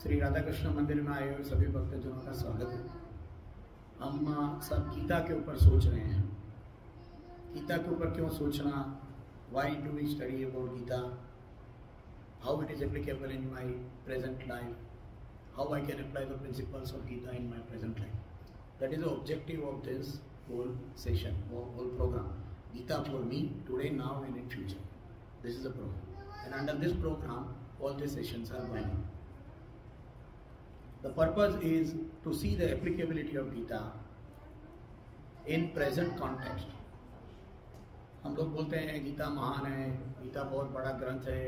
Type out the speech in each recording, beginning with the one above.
श्री राधा कृष्ण मंदिर में आए हुए सभी भक्तजनों का स्वागत है। हम सब गीता के ऊपर सोच रहे हैं। गीता के ऊपर क्यों सोचना? Why do we study about Gita? How it is applicable in my present life? How I can apply the principles of Gita in my present life? That is the objective of this whole session or whole program. Gita for me today, now and in future. This is the program, and under this program all the sessions are going on. The purpose is to see the applicability of Gita in present context. हम लोग बोलते हैं गीता महान है, गीता बहुत बड़ा ग्रंथ है,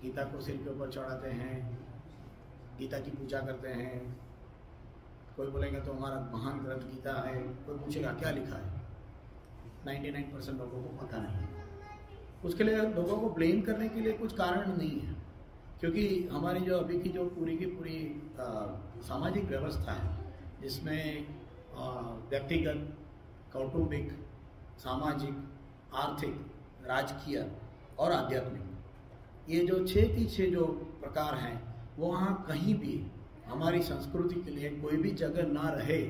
गीता को सिर के ऊपर चढ़ाते हैं, गीता की पूजा करते हैं। कोई बोलेगा तो हमारा महान ग्रंथ गीता है, कोई पूछेगा क्या लिखा है। 99% लोगों को पता नहीं है। उसके लिए लोगों को ब्लेम करने के लिए कुछ कारण नहीं है, क्योंकि हमारी जो अभी की जो पूरी की पूरी सामाजिक व्यवस्था है, जिसमें व्यक्तिगत, कौटुंबिक, सामाजिक, आर्थिक, राजकीय और आध्यात्मिक, ये जो 6 की 6 जो प्रकार हैं, वो वहाँ कहीं भी हमारी संस्कृति के लिए कोई भी जगह ना रहे,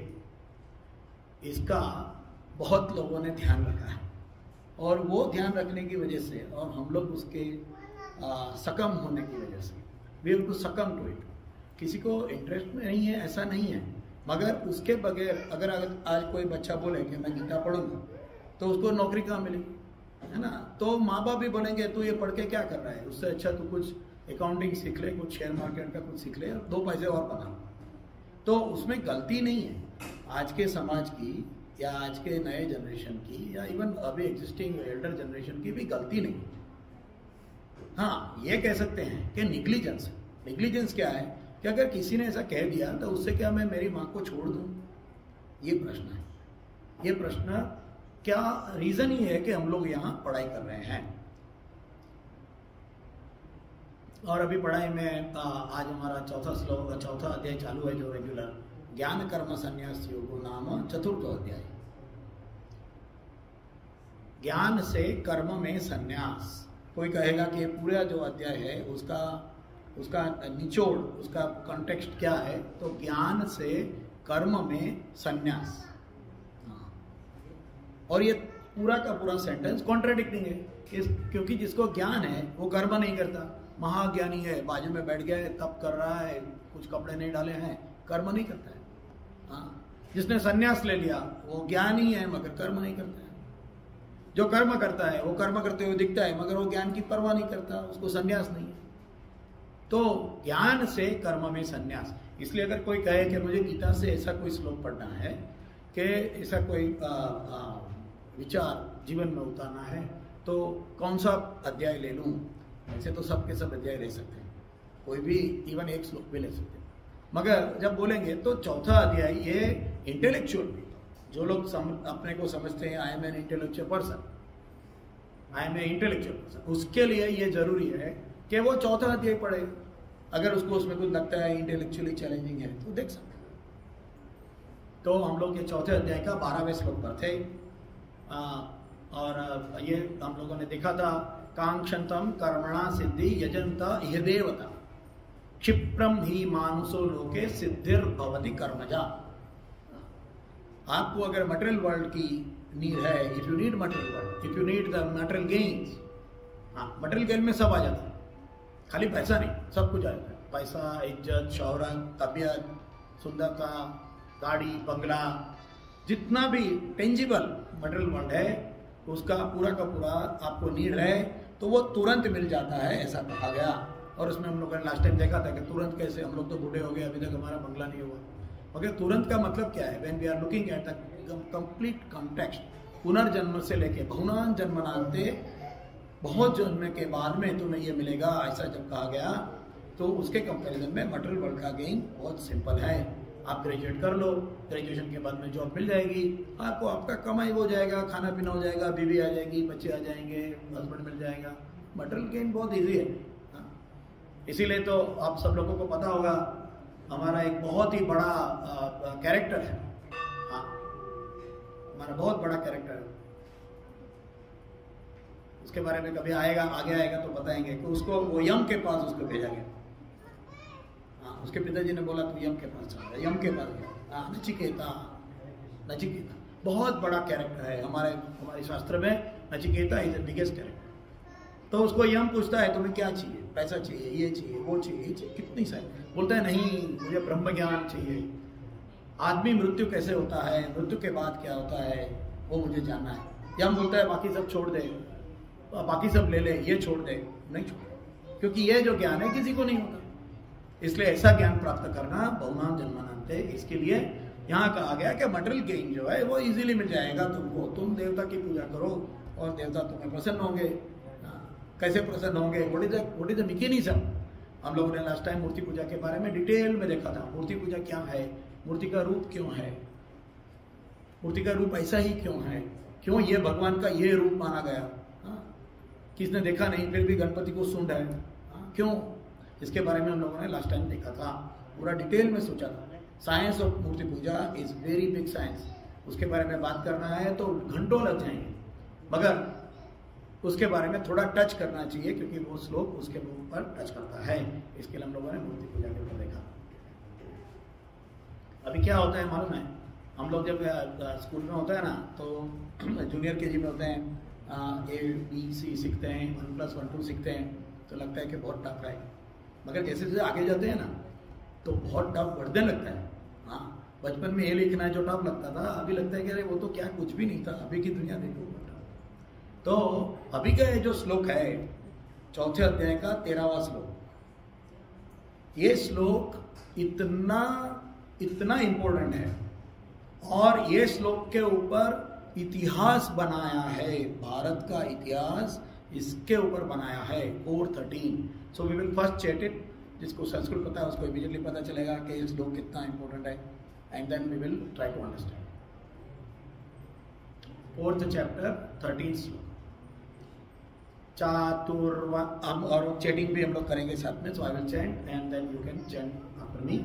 इसका बहुत लोगों ने ध्यान रखा है। और वो ध्यान रखने की वजह से और हम लोग उसके सकम होने की वजह से we have to succumb to it. किसी को इंटरेस्ट नहीं है ऐसा नहीं है, मगर उसके बगैर अगर आज कोई बच्चा बोले कि मैं गीता पढ़ूंगा तो उसको नौकरी कहाँ मिलेगी, है ना? तो माँ बाप भी बोलेंगे तू ये पढ़ के क्या कर रहा है, उससे अच्छा तू कुछ अकाउंटिंग सीख ले, कुछ शेयर मार्केट का कुछ सीख ले, 2 पैसे और बना। तो उसमें गलती नहीं है आज के समाज की या आज के नए जनरेशन की या इवन अभी एग्जिस्टिंग एल्डर जनरेशन की भी गलती नहीं। हाँ, ये कह सकते हैं कि निग्लिजेंस क्या है कि अगर किसी ने ऐसा कह दिया तो उससे क्या मैं मेरी माँ को छोड़ दूँ? ये प्रश्न है। ये प्रश्न क्या रीज़न ही है कि हम लोग यहाँ पढ़ाई कर रहे हैं। और अभी पढ़ाई में आज हमारा चौथा अध्याय चालू है, जो रेगुलर ज्ञान कर्म संन्यास योगो नाम चतुर्थ अध्याय। ज्ञान से कर्म में संन्यास। कोई कहेगा कि पूरा जो अध्याय है उसका निचोड़, उसका कॉन्टेक्स्ट क्या है? तो ज्ञान से कर्म में संन्यास। और ये पूरा का पूरा सेंटेंस कॉन्ट्राडिक्टिंग है, क्योंकि जिसको ज्ञान है वो कर्म नहीं करता। महाज्ञानी है, बाजू में बैठ गया है, तप कर रहा है, कुछ कपड़े नहीं डाले हैं, कर्म नहीं करता है। हाँ, जिसने संन्यास ले लिया वो ज्ञानी है मगर कर्म नहीं करता है। जो कर्म करता है वो कर्म करते हुए दिखता है मगर वो ज्ञान की परवाह नहीं करता, उसको संन्यास नहीं है। तो ज्ञान से कर्म में संन्यास। इसलिए अगर कोई कहे कि मुझे गीता से ऐसा कोई श्लोक पढ़ना है कि ऐसा कोई विचार जीवन में उतारना है, तो कौन सा अध्याय ले लूँ? ऐसे तो सब के सब अध्याय ले सकते हैं, कोई भी इवन एक श्लोक भी ले सकते हैं। मगर जब बोलेंगे तो चौथा अध्याय ये इंटेलेक्चुअल, जो लोग अपने को समझते हैं I am an intellectual person, उसके लिए ये जरूरी है कि वो चौथा अध्याय पढ़े। अगर उसको उसमें कुछ लगता है इंटेलेक्चुअली चैलेंजिंग है तो देख सकते हैं। तो हम लोग ये चौथे अध्याय का 12वें श्लोक पर थे। और ये हम लोगों ने देखा था, कांक्षन्तम कर्मणा सिद्धि यजंता इह देवता क्षिप्रम ही मानुषो लोके सिद्धिर भवति कर्मजा। आपको अगर मटेरियल वर्ल्ड की नीड है, if you need material world, if you need the material gains, हाँ, मटेरियल गेन में सब आ जाता है, खाली पैसा नहीं, सब कुछ आ जाता है। पैसा, इज्जत, शोहरत, तबीयत, सुंदरता, गाड़ी, बंगला, जितना भी टेंजिबल मटेरियल वर्ल्ड है उसका पूरा का पूरा आपको नीड है तो वो तुरंत मिल जाता है, ऐसा कहा गया। और उसमें हम लोगों ने लास्ट टाइम देखा था कि तुरंत कैसे, हम लोग तो बूढ़े हो गए, अभी तक हमारा बंगला नहीं हुआ। मगर तुरंत का मतलब क्या है? When we are looking at the complete context, पुनर्जन्म से लेके बहुनान जन्मनान्ते, बहुत जन्म के बाद में तुम्हें ये मिलेगा, ऐसा जब कहा गया, तो उसके कंपेरिजन में मटेरियल वर्ल्ड का गेन बहुत सिंपल है। आप ग्रेजुएट कर लो, ग्रेजुएशन के बाद में जॉब मिल जाएगी, आपको आपका कमाई हो जाएगा, खाना पीना हो जाएगा, बीवी आ जाएगी, बच्चे आ जाएंगे, हस्बैंड मिल जाएगा। मटेरियल गेन बहुत इजी है। इसीलिए तो आप सब लोगों को पता होगा, हमारा एक बहुत ही बड़ा कैरेक्टर है, हाँ, हमारा बहुत बड़ा कैरेक्टर है। उसके बारे में कभी आगे आएगा तो बताएंगे कि उसको वो यम के पास उसको भेजा गया। उसके पिताजी ने बोला तू यम के पास चला गया, यम के पास गया। नचिकेता, नचिकेता बहुत बड़ा कैरेक्टर है हमारे शास्त्र में। Nachiketa is the biggest character. तो उसको यम पूछता है तुम्हें क्या चाहिए, पैसा चाहिए, ये चाहिए, वो चाहिए, ये चाहिए, कितनी सारी। बोलता है नहीं, मुझे ब्रह्म ज्ञान चाहिए। आदमी मृत्यु कैसे होता है, मृत्यु के बाद क्या होता है, वो मुझे जानना है। यम बोलता है बाकी सब छोड़ दे, बाकी सब ले ले, ये छोड़ दे। नहीं छोड़, क्योंकि ये जो ज्ञान है किसी को नहीं होता। इसलिए ऐसा ज्ञान प्राप्त करना बहुनाम जन्मानंते। इसके लिए यहाँ कहा गया कि मटेरियल गेन जो है वो इजीली मिल जाएगा तुमको। तुम देवता की पूजा करो और देवता तुम्हें प्रसन्न होंगे। कैसे प्रसन्न होंगे, व्हाट इज द मैकेनिज्म। हम लोगों ने लास्ट टाइम मूर्ति पूजा के बारे में डिटेल में देखा था। मूर्ति पूजा क्या है, मूर्ति का रूप क्यों है, मूर्ति का रूप ऐसा ही क्यों है, क्यों ये भगवान का ये रूप माना गया। किसने देखा नहीं फिर भी गणपति को सूंड है, क्यों, इसके बारे में हम लोगों ने लास्ट टाइम देखा था, पूरा डिटेल में सोचा था। साइंस ऑफ मूर्ति पूजा इज वेरी बिग साइंस। उसके बारे में बात करना है तो घंटों लग जाएंगे, मगर उसके बारे में थोड़ा टच करना चाहिए क्योंकि वो श्लोक उसके ऊपर टच करता है। इसके लिए हम लोगों ने मूर्ति पूजा के ऊपर देखा। अभी क्या होता है मालूम है, हम लोग जब स्कूल में होता है ना तो जूनियर केजी में होते हैं, ABC सीखते हैं, 1+1 2 सीखते हैं, तो लगता है कि बहुत टफ है। मगर जैसे जैसे आगे जाते हैं ना तो बहुत टफ बढ़ने लगता है। हाँ, बचपन में ये लिखना है जो टफ लगता था, अभी लगता है कि अरे वो तो क्या कुछ भी नहीं था, अभी की दुनिया देखो। तो अभी का जो श्लोक है 4थे अध्याय का 13वां श्लोक, ये श्लोक इतना इंपॉर्टेंट है और ये श्लोक के ऊपर इतिहास बनाया है, भारत का इतिहास इसके ऊपर बनाया है। 4:13। So we will first check it. जिसको संस्कृत पता है उसको इमीडिएटली पता चलेगा कि ये श्लोक कितना इंपॉर्टेंट है, and then we will try to understand. 4th chapter 13th श्लोक। और चैटिंग भी हम लोग करेंगे साथ में, so I will chant and then you can chant after me.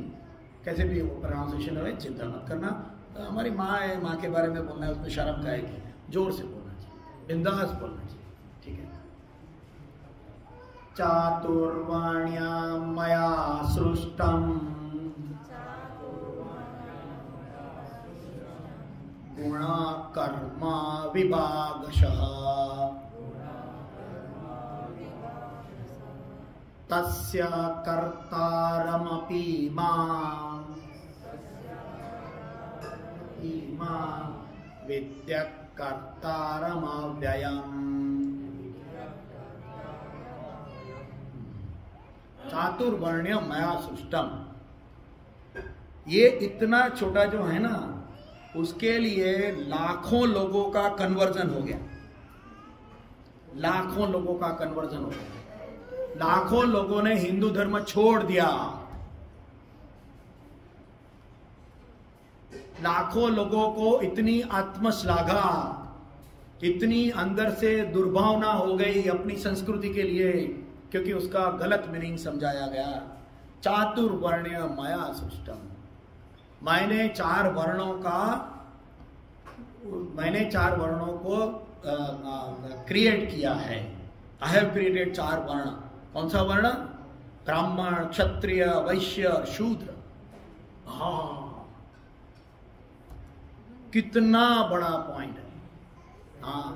कैसे भी प्रोनाउंसिएशन हो चिंता मत करना। हमारी माँ है, माँ के बारे में बोलना है, उसमें शर्म आएगी, जोर से बोलना चाहिए, बिंदास बोलना चाहिए, ठीक है। चातुर्वर्ण्यां मया सृष्टं गुणा कर्मा विभागशः तस्य कर्तारमपि मां विद्या कर्तारमव्ययम्। चातुर्वर्ण्य मया सृष्टम, ये इतना छोटा जो है ना उसके लिए लाखों लोगों का कन्वर्जन हो गया, लाखों लोगों का कन्वर्जन हो गया। लाखों लोगों ने हिंदू धर्म छोड़ दिया, लाखों लोगों को इतनी आत्मश्लाघा, इतनी अंदर से दुर्भावना हो गई अपनी संस्कृति के लिए, क्योंकि उसका गलत मीनिंग समझाया गया। चातुर्वर्ण्य मया सृष्टम, मैंने चार वर्णों को क्रिएट किया है। आई हैव क्रिएटेड 4 वर्ण। कौन सा वर्ण? ब्राह्मण, क्षत्रिय, वैश्य, शूद्र। हाँ, कितना बड़ा पॉइंट है। हाँ,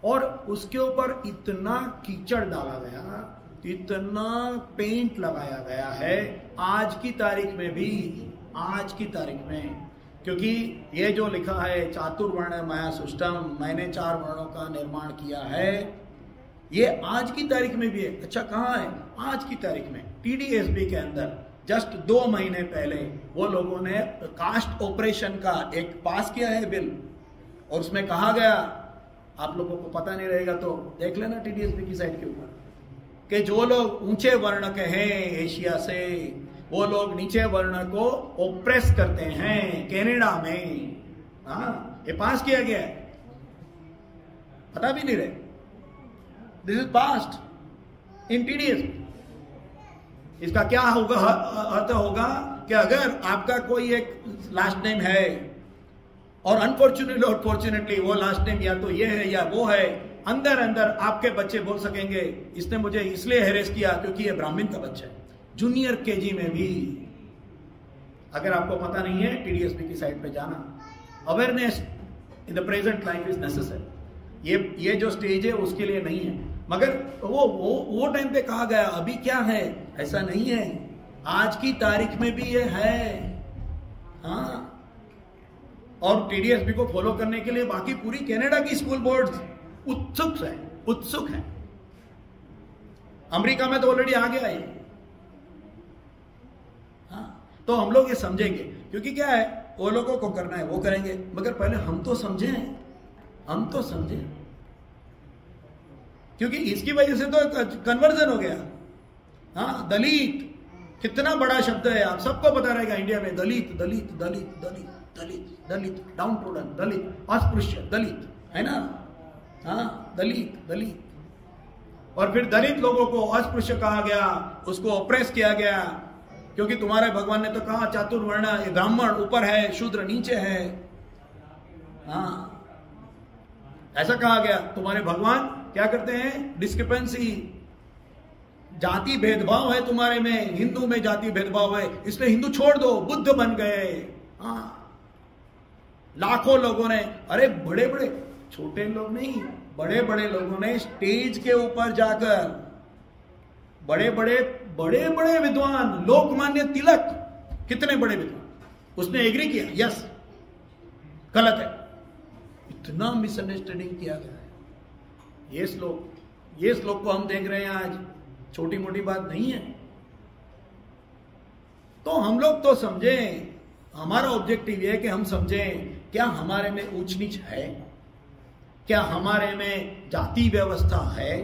और उसके ऊपर इतना कीचड़ डाला गया, इतना पेंट लगाया गया है आज की तारीख में भी, आज की तारीख में, क्योंकि ये जो लिखा है चातुर्वर्ण मया सृष्टम, मैंने 4 वर्णों का निर्माण किया है, ये आज की तारीख में भी है। अच्छा, कहाँ है? आज की तारीख में TDSB के अंदर जस्ट 2 महीने पहले वो लोगों ने कास्ट ऑपरेशन का एक पास किया है बिल, और उसमें कहा गया, आप लोगों को पता नहीं रहेगा तो देख लेना TDSB की साइट के ऊपर, कि जो लोग ऊंचे वर्ण के हैं एशिया से, वो लोग नीचे वर्ण को ओप्रेस करते हैं कनाडा में। हाँ, ये पास किया गया है, पता भी नहीं रहे। This is past in TDSB। इसका क्या होगा, अर्थ होगा कि अगर आपका कोई एक लास्ट नेम है और अनफॉर्चुनेटली वो लास्ट नेम या तो ये है या वो है, अंदर अंदर आपके बच्चे बोल सकेंगे इसने मुझे इसलिए हेरेस किया क्योंकि ये ब्राह्मण का बच्चा है, जूनियर केजी में भी। अगर आपको पता नहीं है, टीडीएसपी की साइट पे जाना। Awareness in the present life is necessary. ये जो स्टेज है उसके लिए नहीं है, मगर वो टाइम पे कहा गया। अभी क्या है, ऐसा नहीं है। आज की तारीख में भी ये है। हाँ, और टीडीएसपी को फॉलो करने के लिए बाकी पूरी कनाडा की स्कूल बोर्ड उत्सुक है। अमेरिका में तो ऑलरेडी आ गया है। हाँ, तो हम लोग ये समझेंगे, क्योंकि क्या है, वो लोगों को करना है वो करेंगे, मगर पहले हम तो समझें। क्योंकि इसकी वजह से तो कन्वर्जन हो गया। हाँ, दलित कितना बड़ा शब्द है, आप सबको पता रहेगा इंडिया में। दलित दलित दलित दलित दलित दलित, डाउन टूडन दलित, अस्पृश्य दलित, है ना। हाँ, दलित दलित। और फिर दलित लोगों को अस्पृश्य कहा गया, उसको ऑप्रेस किया गया, क्योंकि तुम्हारे भगवान ने तो कहा चातुर्वर्ण, ये ब्राह्मण ऊपर है, शूद्र नीचे है। हाँ, ऐसा कहा गया। तुम्हारे भगवान क्या करते हैं, डिस्क्रिपेंसी, जाति भेदभाव है तुम्हारे में, हिंदू में जाति भेदभाव है, इसलिए हिंदू छोड़ दो, बुद्ध बन गए। हाँ, लाखों लोगों ने, अरे बड़े बड़े, छोटे लोग नहीं, बड़े बड़े लोगों ने स्टेज के ऊपर जाकर, बड़े बड़े विद्वान, लोकमान्य तिलक, कितने बड़े विद्वान, उसने एग्री किया, यस गलत है। इतना मिसअंडरस्टैंडिंग किया गया है। ये श्लोक को हम देख रहे हैं आज, छोटी मोटी बात नहीं है। तो हम लोग तो समझें, हमारा ऑब्जेक्टिव ये है कि हम समझें, क्या हमारे में ऊंच नीच है, क्या हमारे में जाति व्यवस्था है,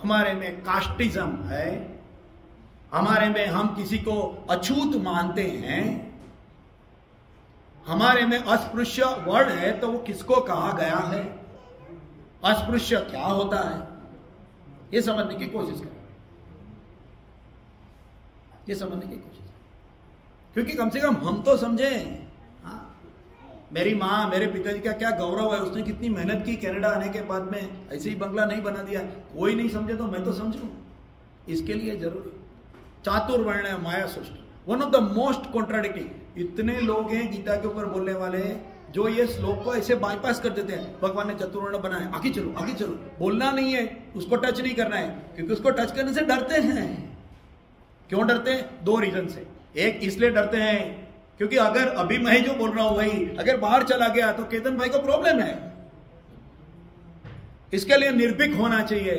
हमारे में कास्टिज्म है, हमारे में हम किसी को अछूत मानते हैं, हमारे में अस्पृश्य वर्ड है तो वो किसको कहा गया है, अस्पृश्य क्या होता है, ये समझने की कोशिश करें, क्योंकि कम से कम हम तो समझें। हाँ, मेरी माँ, मेरे पिताजी का क्या गौरव है, उसने कितनी मेहनत की कनाडा आने के बाद में, ऐसे ही बंगला नहीं बना दिया। कोई नहीं समझे तो मैं तो समझूं, इसके लिए जरूरी। चातुर्वर्ण माया सृष्टि, one of the most contradicting. इतने लोग हैं गीता के ऊपर बोलने वाले जो ये श्लोक को ऐसे बाईपास कर देते हैं। भगवान ने चतुर्वर्ण बनाया, आगे चलो, बोलना नहीं है, उसको टच नहीं करना है, क्योंकि उसको टच करने से डरते हैं। क्यों डरते हैं? 2 रीजन से। एक इसलिए डरते हैं क्योंकि अगर अभी मैं जो बोल रहा हूं वही अगर बाहर चला गया तो केतन भाई को प्रॉब्लम है। इसके लिए निर्भीक होना चाहिए।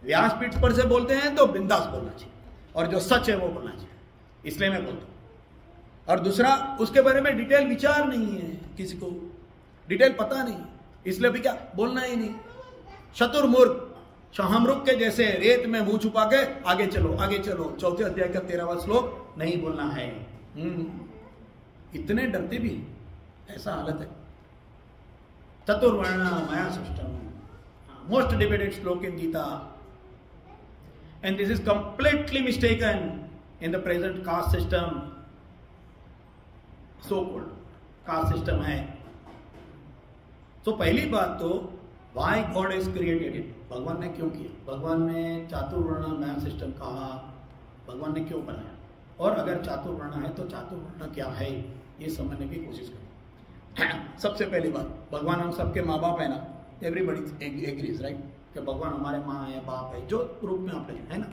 व्यासपीठ पर से बोलते हैं तो बिंदास बोलना चाहिए, और जो सच है वो बोलना चाहिए, इसलिए मैं बोलता हूं। और दूसरा, उसके बारे में डिटेल विचार नहीं है, किसी को डिटेल पता नहीं, इसलिए भी क्या बोलना ही नहीं। शतुर्मुर्ख, शाहमृग के जैसे रेत में मुंह छुपा के आगे चलो 4 अध्याय का 13वां श्लोक नहीं बोलना है। इतने डरते भी, ऐसा हालत है। चतुर्वर्ण माया सृष्टम, मोस्ट डिबेटेड श्लोक in Gita, and this is completely mistaken in the present caste system, so called caste system है। तो पहली बात तो, why God is created it, भगवान ने क्यों किया, भगवान ने चातुर्वर्ण माया सिस्टम कहा, भगवान ने क्यों बनाया, और अगर चातुर्वर्ण है तो चातुर्वर्ण क्या है, ये समझने की कोशिश करें। सबसे पहली बात, भगवान हम सबके माँ बाप है ना, एवरीबडी एग्रीज राइट, कि भगवान हमारे माँ है, बाप है, जो रूप में आप है ना।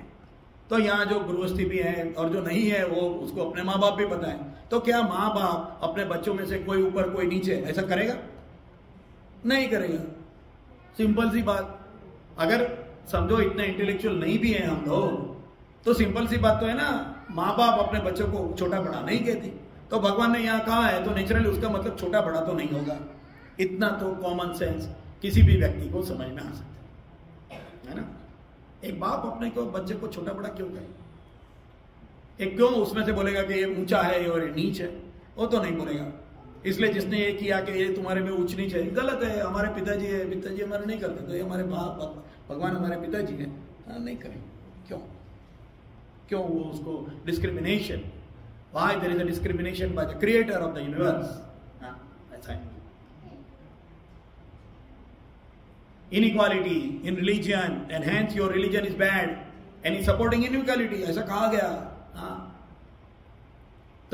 तो यहाँ जो गृहस्थी भी है और जो नहीं है वो उसको अपने माँ बाप भी पता है। तो क्या माँ बाप अपने बच्चों में से कोई ऊपर कोई नीचे ऐसा करेगा? नहीं करेगा। सिंपल सी बात। अगर समझो इतने इंटेलेक्चुअल नहीं भी हैं हम लोग, तो सिंपल सी बात तो है ना, माँ बाप अपने बच्चों को छोटा बड़ा नहीं कहती। तो भगवान ने यहाँ कहा है तो नेचुरली उसका मतलब छोटा बड़ा तो नहीं होगा। इतना तो कॉमन सेंस किसी भी व्यक्ति को समझ में आ सकता है ना। एक बाप अपने को बच्चे को छोटा बड़ा क्यों कहे? एक क्यों उसमें से बोलेगा कि ये ऊंचा है और ये नीच है? वो तो नहीं बोलेगा। इसलिए जिसने ये किया कि ये तुम्हारे में ऊंच नीच है, गलत है। हमारे पिताजी है, पिताजी हमारे नहीं करते, तो ये हमारे बाप भगवान हमारे पिताजी है, नहीं करेंगे। क्यों वो उसको discrimination? Why there is a discrimination by the creator of the universe? ऐसा है। Inequality in religion, and hence your religion is bad, and is supporting inequality, ऐसा कहा गया।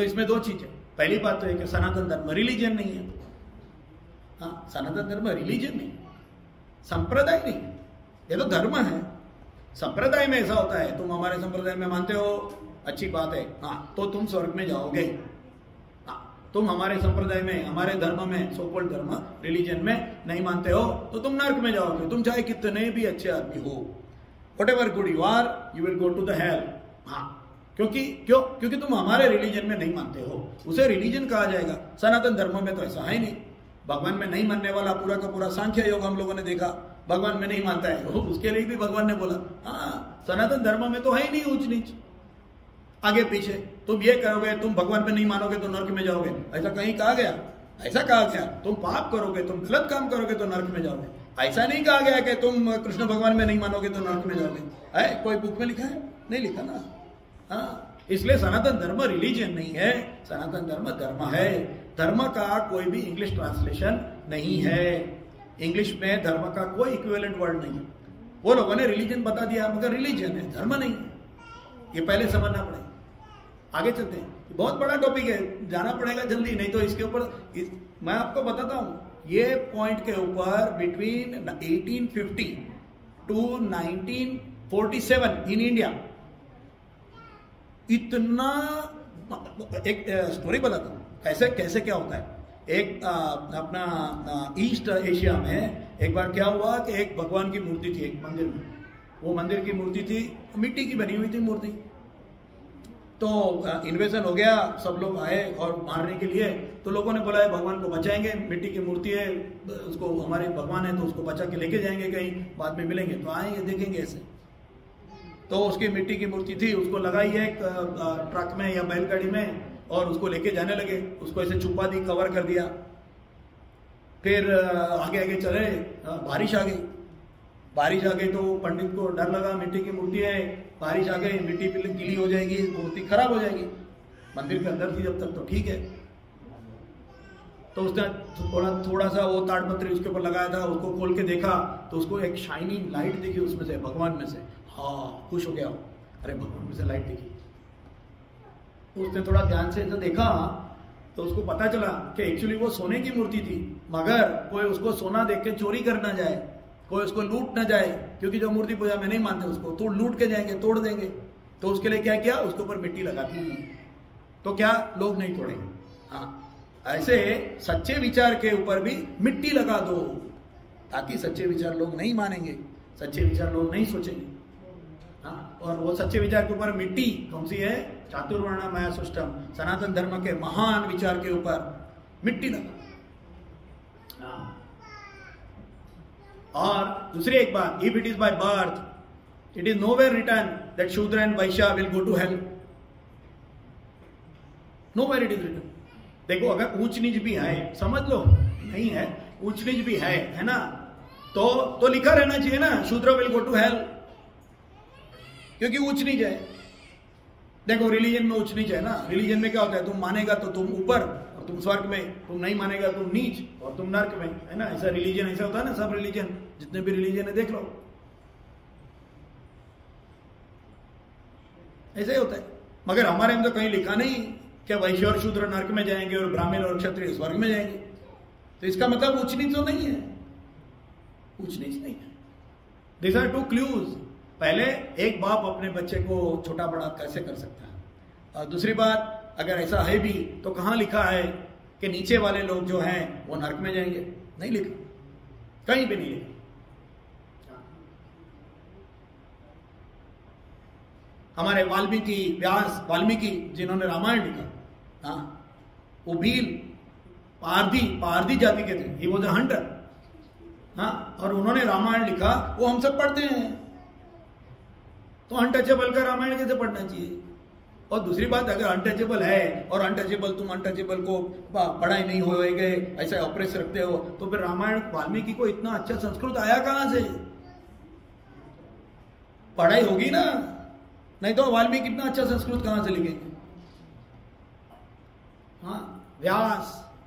तो इसमें दो चीजें, पहली बात तो है कि सनातन धर्म रिलीजन नहीं है। हाँ, सनातन धर्म रिलीजन नहीं, संप्रदाय नहीं, ये तो धर्म है। संप्रदाय में ऐसा होता है, तुम हमारे संप्रदाय में मानते हो, अच्छी बात है, हाँ, तो तुम स्वर्ग में जाओगे। हाँ, तुम हमारे संप्रदाय में, हमारे धर्म में, सो कॉल्ड धर्म, रिलीजन में नहीं मानते हो तो तुम नर्क में जाओगे, तुम चाहे कितने भी अच्छे आदमी हो, whatever good you are, you will go to the hell. हाँ, क्योंकि तुम हमारे रिलीजन में नहीं मानते हो, उसे रिलीजन कहा जाएगा। सनातन धर्म में तो ऐसा है नहीं। भगवान में नहीं मानने वाला पूरा का पूरा सांख्य योग हम लोगों ने देखा, भगवान में नहीं मानता है, उसके लिए भी भगवान ने बोला हाँ, सनातन धर्म में तो है ही नहीं ऊंच नीच, आगे पीछे। तुम ये कहोगे, तुम भगवान पे नहीं मानोगे तो नर्क में जाओगे, ऐसा कहीं कहा गया? ऐसा कहा गया तुम पाप करोगे, तुम गलत काम करोगे तो नर्क में जाओगे, ऐसा नहीं कहा गया कि तुम कृष्ण भगवान में नहीं मानोगे तो नर्क में जाओगे। है कोई बुक में लिखा है? नहीं लिखा ना। हाँ, इसलिए सनातन धर्म रिलीजन नहीं है, सनातन धर्म धर्म है। धर्म का कोई भी इंग्लिश ट्रांसलेशन नहीं है, इंग्लिश में धर्म का कोई इक्विवेलेंट वर्ड नहीं है। वो लोगों ने रिलीजन बता दिया, मगर रिलीजन है, धर्म नहीं है, ये पहले समझना पड़ेगा। आगे चलते हैं, बहुत बड़ा टॉपिक है, जाना पड़ेगा जल्दी, नहीं तो इसके ऊपर मैं आपको बताता हूं, ये पॉइंट के ऊपर बिटवीन 1850 टू 1947 इन इंडिया इतना, एक स्टोरी बताता हूं कैसे कैसे क्या होता है। एक अपना ईस्ट एशिया में एक बार क्या हुआ कि एक भगवान की मूर्ति थी एक मंदिर में, वो मंदिर की मूर्ति थी मिट्टी की बनी हुई थी मूर्ति। तो इन्वेजन हो गया, सब लोग आए और मारने के लिए, तो लोगों ने बोला भगवान को बचाएंगे, मिट्टी की मूर्ति है, उसको हमारे भगवान है तो उसको बचा के लेके जाएंगे, कहीं बाद में मिलेंगे तो आएंगे देखेंगे ऐसे। तो उसकी मिट्टी की मूर्ति थी, उसको लगाई है ट्रक में या बैलगाड़ी में और उसको लेके जाने लगे, उसको ऐसे छुपा दी, कवर कर दिया। फिर आगे आगे चले, बारिश आ गई, बारिश आ गई तो पंडित को डर लगा, मिट्टी की मूर्ति है, बारिश आ गई, मिट्टी गीली हो जाएगी, मूर्ति खराब हो जाएगी। मंदिर के अंदर थी जब तक तो ठीक है, तो उसने थोड़ा सा वो ताड़पत्री उसके ऊपर लगाया था, उसको खोल के देखा तो उसको एक शाइनिंग लाइट दिखी उसमें से, भगवान में से। हाँ, खुश हो गया, अरे भगवान में से लाइट दिखी। उसने थोड़ा ध्यान से देखा तो उसको पता चला कि एक्चुअली वो सोने की मूर्ति थी, मगर कोई उसको सोना देख के चोरी कर ना जाए, कोई उसको लूट ना जाए, क्योंकि जो मूर्ति पूजा में नहीं मानते उसको तो लूट के जाएंगे, तोड़ देंगे। तो उसके लिए क्या किया, उसके ऊपर मिट्टी लगा दी, तो क्या लोग नहीं तोड़ेंगे। हाँ, ऐसे सच्चे विचार के ऊपर भी मिट्टी लगा दो, ताकि सच्चे विचार लोग नहीं मानेंगे, सच्चे विचार लोग नहीं सोचेंगे। हाँ, और वो सच्चे विचार के ऊपर मिट्टी कौन सी है, चातुर्वर्ण माया सृष्टम, सनातन धर्म के महान विचार के ऊपर मिट्टी लगा। और दूसरी एक बात, if it is by birth it is nowhere written that Shudra and Vaishya will go to hell, nowhere it is written. देखो, अगर ऊंच नीच भी है, समझ लो नहीं है, ऊंच नीच भी है ना, तो लिखा रहना चाहिए ना, शूद्र विल गो टू हेल, क्योंकि ऊंच नीच है। देखो, रिलीजन में ऊंच नीच है ना, रिलीजन में क्या होता है, तुम मानेगा तो तुम ऊपर और तुम स्वर्ग में, तुम नहीं मानेगा तुम नीच और तुम नर्क में, है ना। ऐसा रिलीजन ऐसा होता है ना, सब रिलीजन, जितने भी रिलीजन है देख लो, ऐसा ही होता है। मगर हमारे में तो कहीं लिखा नहीं कि वैश्य और शूद्र नर्क में जाएंगे और ब्राह्मण और क्षत्रिय स्वर्ग में जाएंगे, तो इसका मतलब ऊंच नीच तो नहीं है, ऊंच नीच नहीं है। This are two clues. पहले, एक बाप अपने बच्चे को छोटा बड़ा कैसे कर सकता है, और दूसरी बात, अगर ऐसा है भी तो कहां लिखा है कि नीचे वाले लोग जो हैं वो नर्क में जाएंगे, नहीं लिखा, कहीं भी नहीं लिखा। हमारे वाल्मीकि जिन्होंने रामायण लिखा, हाँ, वो भील पारधी जाति के थे, ही वाज अ हंटर, हाँ, और उन्होंने रामायण लिखा, वो हम सब पढ़ते हैं, तो अनटचेबल का रामायण कैसे पढ़ना चाहिए। और दूसरी बात, अगर अनटचेबल है और तुम अनटचेबल को पढ़ाई नहीं हो गए, ऐसा ऑपरेस रखते हो, तो फिर रामायण वाल्मीकि को इतना अच्छा संस्कृत आया कहां से, पढ़ाई होगी ना, नहीं तो वाल्मीकि इतना अच्छा संस्कृत कहां से लिखेंगे। हाँ,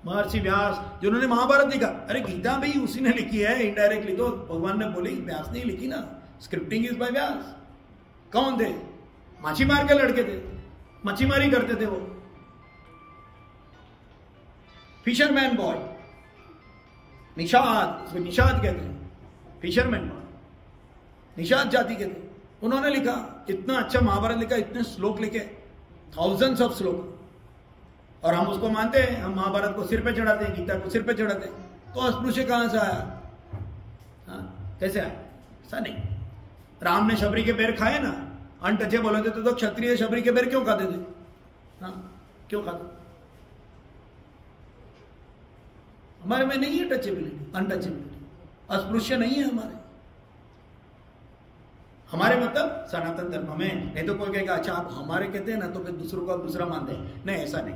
महर्षि व्यास जिन्होंने महाभारत लिखा, अरे गीता भी उसी ने लिखी है इनडायरेक्टली, तो भगवान ने बोली, व्यास ने लिखी ना, स्क्रिप्टिंग इज बाय व्यास। कौन थे, माछी मार के लड़के थे, मच्छीमारी करते थे वो, फिशरमैन बॉय, निषाद, उसको निषाद कहते हैं, फिशरमैन बॉय, निषाद जाति के थे। उन्होंने लिखा, इतना अच्छा महाभारत लिखा, इतने श्लोक लिखे, थाउजेंड्स ऑफ श्लोक, और हम उसको मानते हैं, हम महाभारत को सिर पे चढ़ाते हैं, गीता को सिर पे चढ़ाते हैं। तो अस्पृश्य कहां से आया? कैसे आया? ऐसा नहीं। राम ने शबरी के पैर खाए ना, अनटचेबल होते तो क्षत्रिय शबरी के पैर क्यों खाते थे? क्यों खाते? हमारे में नहीं है टचेबिलिटी, अनटचेबिलिटी, अस्पृश्य नहीं है हमारे मतलब सनातन धर्म में। नहीं तो कोई कहेगा अच्छा आप हमारे कहते हैं ना तो फिर दूसरों का दूसरा मानते हैं। नहीं, ऐसा नहीं,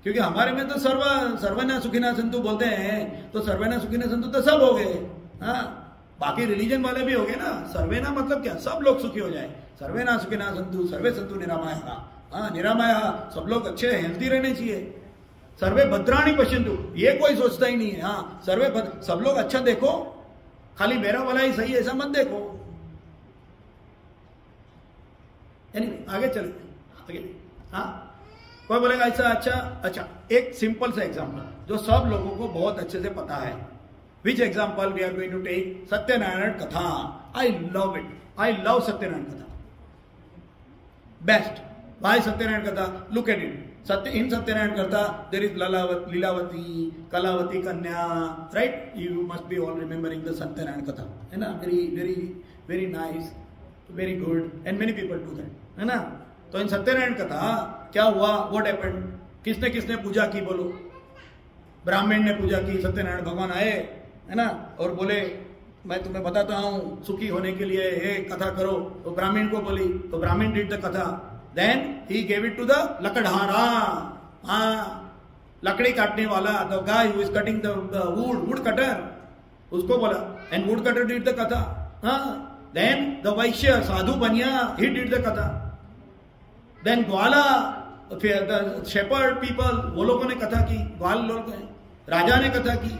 क्योंकि हमारे में तो सर्वना सुखिना संतु बोलते हैं, तो सर्वना सुखिना संतु तो सब हो गए। बाकी रिलीजन वाले भी हो गए ना। सर्वेना मतलब क्या? सब लोग सुखी हो जाए। सर्वेना सुखिना संतु, सर्वे संतु निरामया। निरामया, सब लोग अच्छे हेल्थी रहने चाहिए। सर्वे भद्राणी पश्यन्तु, ये कोई सोचता ही नहीं है। सर्वे सब लोग अच्छा देखो, खाली मेरा वाला ही सही ऐसा मत देखो। आगे चले, आगे। कोई बोलेगा ऐसा, अच्छा एक सिंपल सा एग्जांपल जो सब लोगों को बहुत अच्छे से पता है। Which example we are going to take? Satyanarayan katha. I love it, I love Satyanarayan katha, best. Why Satyanarayan katha? Look at it. In Satyanarayan katha there is Lilavati, Kalavati kanya, right? You must be all remembering the Satyanarayan katha, है ना? Very very very nice, very good, and many people do that, है ना? तो in Satyanarayan katha क्या हुआ? What happened? किसने किसने पूजा की? बोलो। ब्राह्मण ने पूजा की, सत्यनारायण भगवान आए, है ना, और बोले मैं तुम्हें बताता हूं सुखी होने के लिए ये कथा करो। तो ब्राह्मण को बोली, तो Brahmin did the katha. Then he gave it to the lakadhara, लकड़ी काटने वाला, the guy who is cutting the wood cutter, उसको बोला। And wood cutter did the katha. Then the Vaishya, Sadhu Banya, he did the katha. Then Gwala, the shepherd people, वो लोगों ने कथा की, ग्वाल लोग हैं, राजा ने कथा की।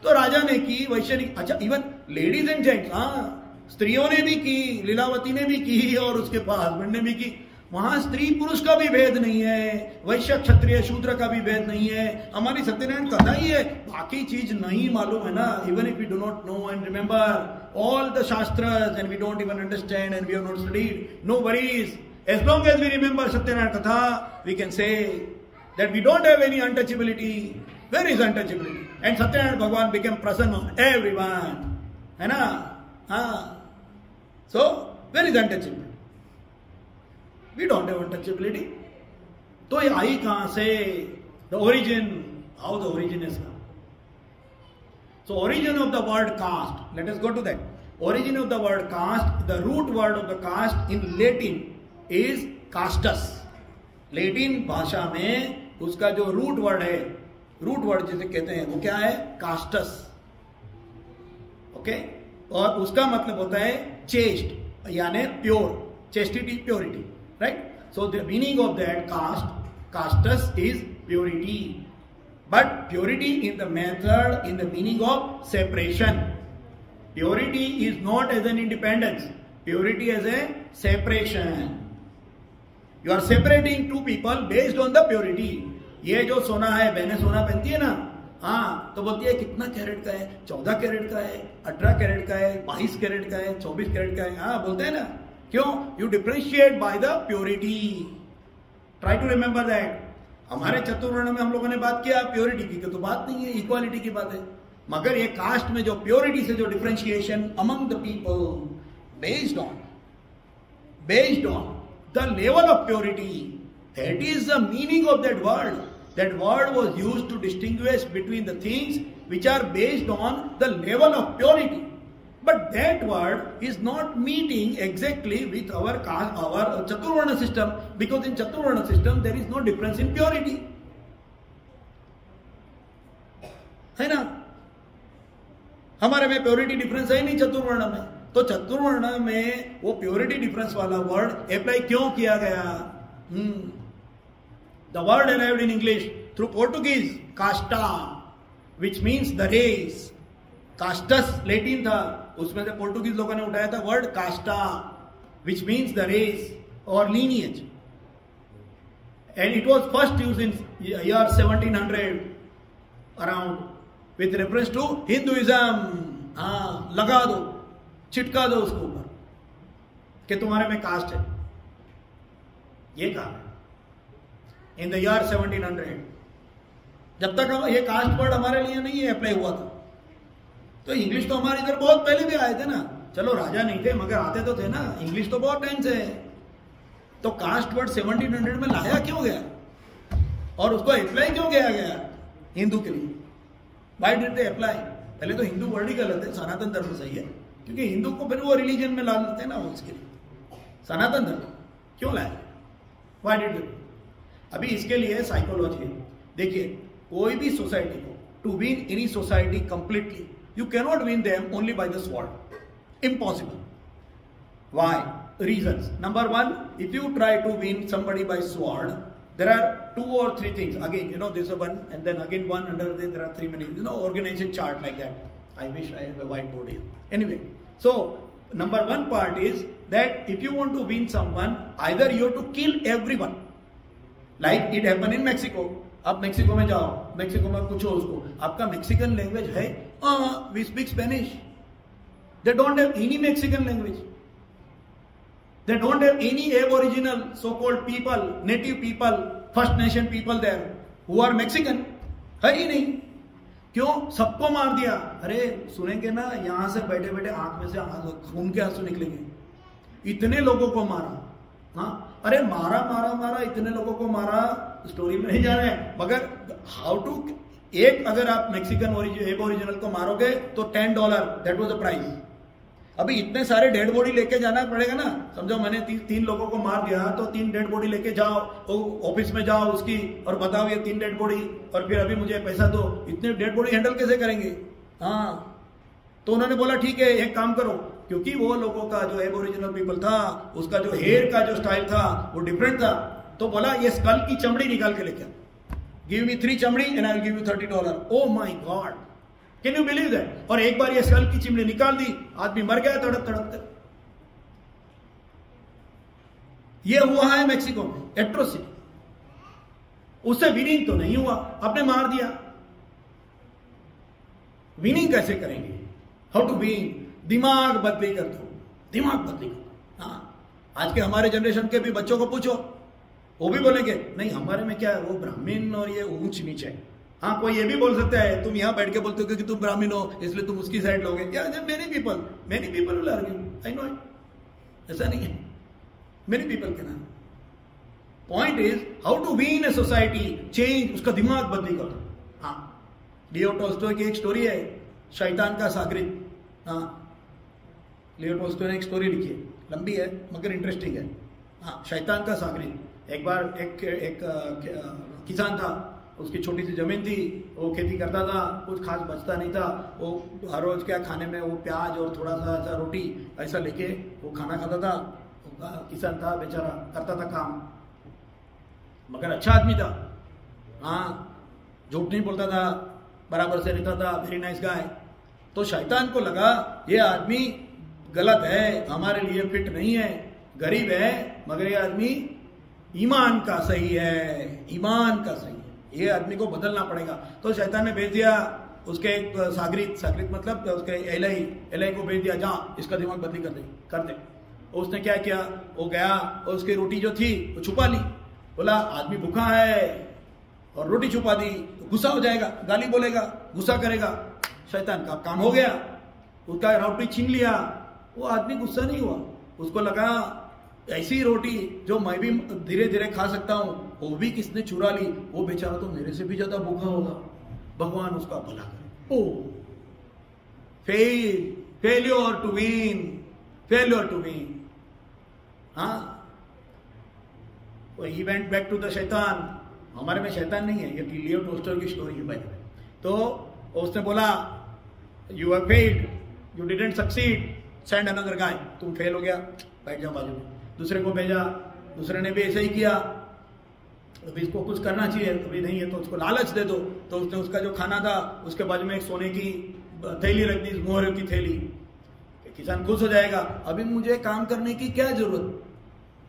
तो राजा ने की, वैश्य ने, अच्छा इवन लेडीज एंड जेंट्स, स्त्रियों ने भी की, लीलावती ने भी की, और उसके पास हस्बैंड ने भी की। वहां स्त्री पुरुष का भी भेद नहीं है, वैश्य क्षत्रिय शूद्र का भी भेद नहीं है। हमारी सत्यनारायण कथा ही है, बाकी चीज नहीं मालूम है ना। Even if we do not know and remember all the shastras and we don't even understand and we have not studied, no worries. As long as we remember Satyanarayana Katha, we can say that we don't have any untouchability. Where is untouchability? And Satyanarayana Bhagavan became present on everyone. है ना? So, where is untouchability? We don't have untouchability. तो ये आई कहां से? The origin, how the origin is come. So origin of the word caste, let us go to that. Origin of the word caste, the root word of the caste in Latin is castus. Latin भाषा में उसका जो root word है, root word जिसे कहते हैं, वो क्या है? castus. ओके? और उसका मतलब होता है chaste, यानी pure, chastity, purity, right? So the meaning of that castus is purity. But purity in the method, in the meaning of separation. Purity is not as an independence. Purity as a separation. You are separating two people based on the purity. ये जो सोना है, बहनें सोना पहनती है ना, तो बोलती है कितना कैरेट का है? 14 कैरेट का है, 18 कैरेट का है, 22 कैरेट का है, 24 कैरेट का है। बोलते हैं ना, क्यों? You differentiate by the purity. Try to remember that. हमारे चतुर्वर्ण में हम लोगों ने बात किया प्योरिटी की, तो बात नहीं है, इक्वालिटी की बात है। मगर ये कास्ट में जो प्योरिटी से जो differentiation among the people based on the level of purity, that is the meaning of that word. That word was used to distinguish between the things which are based on the level of purity. But that word is not meeting exactly with our Chaturvarna system, because in Chaturvarna system there is no difference in purity. है ना? हमारे में purity difference है नहीं चतुर्वर्ण में। तो चतुर्वर्ण में वो प्योरिटी डिफरेंस वाला वर्ड अप्लाई क्यों किया गया? The word arrived in English through Portuguese, casta, which means the race. Castus Latin था, उसमें से पोर्टुगीज लोगों ने उठाया था word casta, which means the race और lineage, and it was first used in year 1700 around with reference to Hinduism. हाँ, लगा दो, चिटका दो उसके ऊपर कि तुम्हारे में कास्ट है। ये कहा है इन द ईयर 1700। जब तक हम ये कास्ट वर्ड हमारे लिए नहीं अप्लाई हुआ था, तो इंग्लिश तो हमारे इधर बहुत पहले भी आए थे ना। चलो राजा नहीं थे मगर आते तो थे ना, इंग्लिश तो बहुत टाइम से है। तो कास्ट वर्ड 1700 में लाया क्यों गया और उसको अप्लाई क्यों किया गया हिंदू के लिए? Why did they apply? पहले तो हिंदू वर्ड ही गलत है, सनातन धर्म सही है, क्योंकि हिंदू को फिर वो रिलीजन में ला लेते हैं ना उसके लिए। सनातन धर्म क्यों लाया? Why did they? अभी इसके लिए साइकोलॉजी है। देखिए, कोई भी सोसाइटी को to win any society completely you cannot win them only by the sword, impossible. Why? Reasons. Number one, if you try to win somebody by sword, there are 2 or 3 things. Again, there's a one and then again one, under there are 3 many, organization chart like that. I wish I have a whiteboard here. Anyway, so number one part is that if you want to win someone, either you have to kill everyone. Like it happened in Mexico. आप Mexico में जाओ, Mexico में पूछो उसको, आपका Mexican language है? We speak Spanish. They don't have any Mexican language. They don't have any aboriginal so-called people, native people, First Nation people there who are Mexican. है ही नहीं। क्यों? सबको मार दिया। अरे सुनेंगे ना, यहां से बैठे बैठे आंख में से खून के आंसू निकलेंगे। इतने लोगों को मारा। हाँ, अरे मारा मारा मारा, इतने लोगों को मारा, स्टोरी में नहीं जा रहे हैं, मगर हाउ टू, एक अगर आप मैक्सिकन एबोरिजिनल को मारोगे तो $10, दैट वाज द प्राइस। अभी इतने सारे डेड बॉडी लेके जाना पड़ेगा ना। समझो मैंने 3 लोगों को मार दिया, तो 3 डेड बॉडी लेके जाओ, ऑफिस में जाओ उसकी और बताओ ये 3 डेड बॉडी, और फिर अभी मुझे पैसा दो। इतने डेड बॉडी हैंडल कैसे करेंगे? हाँ, तो उन्होंने बोला ठीक है, एक काम करो, क्योंकि वो लोगों का जो एबोरिजिनल पीपल था, उसका जो हेयर का जो स्टाइल था वो डिफरेंट था, तो बोला ये स्कल की चमड़ी निकाल के लेके, गिव मी 3 चमड़ी and I will give you $30। Oh my God, can you believe that? और एक बार ये स्कल की चिमड़ी निकाल दी, आदमी मर गया तड़प तड़प। ये हुआ है मेक्सिको में, एट्रोसिटी। उससे विनिंग तो नहीं हुआ, आपने मार दिया। विनिंग कैसे करेंगे? How to win? दिमाग बदली कर दो, दिमाग बदली कर दो। हाँ, आज के हमारे जनरेशन के भी बच्चों को पूछो, वो भी बोलेंगे नहीं हमारे में क्या है, वो ब्राह्मण और ये ऊंच नीच है। हाँ, कोई ये भी बोल सकता है, तुम यहां बैठ के बोलते हो कि तुम ब्राह्मण हो इसलिए तुम उसकी साइड लोगे। क्या many people will argue, I know it, ऐसा नहीं है, मेनी पीपल के नाम। Point is how to win a society, change, उसका दिमाग बदली कर दो। हाँ, लियो टॉल्स्टॉय की एक स्टोरी है, शैतान का शागिर्द। हाँ, लियो टॉल्स्टॉय ने एक स्टोरी लिखी है, लंबी है मगर इंटरेस्टिंग है। हाँ, शैतान का शागिर्द। एक बार एक किसान था, उसकी छोटी सी जमीन थी, वो खेती करता था, कुछ खास बचता नहीं था। वो हर रोज क्या खाने में वो प्याज और थोड़ा सा ऐसा रोटी ऐसा लेके वो खाना खाता था। किसान था बेचारा, करता था काम, मगर अच्छा आदमी था। हाँ, झूठ नहीं बोलता था, बराबर से रहता था, वेरी नाइस गाय। तो शैतान को लगा ये आदमी गलत है, हमारे लिए फिट नहीं है, गरीब है, मगर ये आदमी ईमान का सही है, ईमान का सही है, ये आदमी को बदलना पड़ेगा। तो शैतान ने भेज दिया उसके एक सागरित मतलब उसके एलाई को भेज दिया, जा इसका दिमाग बदली कर दे। उसने क्या किया, वो गया और उसकी रोटी जो थी वो छुपा ली। बोला आदमी भूखा है और रोटी छुपा दी तो गुस्सा हो जाएगा, गाली बोलेगा, गुस्सा करेगा। शैतान का काम हो गया, उसका रोटी छीन लिया। वो आदमी गुस्सा नहीं हुआ, उसको लगा ऐसी रोटी जो मैं भी धीरे धीरे खा सकता हूं, वो भी किसने चुरा ली, वो बेचारा तो मेरे से भी ज्यादा भूखा होगा, भगवान उसका भला करे। Oh failure to win. हाँ, he went back to the शैतान। हमारे में शैतान नहीं है, ये लियो टॉल्स्टॉय की स्टोरी है भाई। तो उसने बोला you have failed, you didn't succeed, send another guy. तुम फेल हो गया, बैठ जाओ बाजू में। दूसरे को भेजा, दूसरे ने भी ऐसे ही किया। अभी इसको कुछ करना चाहिए, कभी नहीं है तो उसको लालच दे दो। तो उसने उसका जो खाना था उसके बाजू में एक सोने की थैली रख दी, मोहर की थैली। किसान खुश हो जाएगा, अभी मुझे काम करने की क्या जरूरत,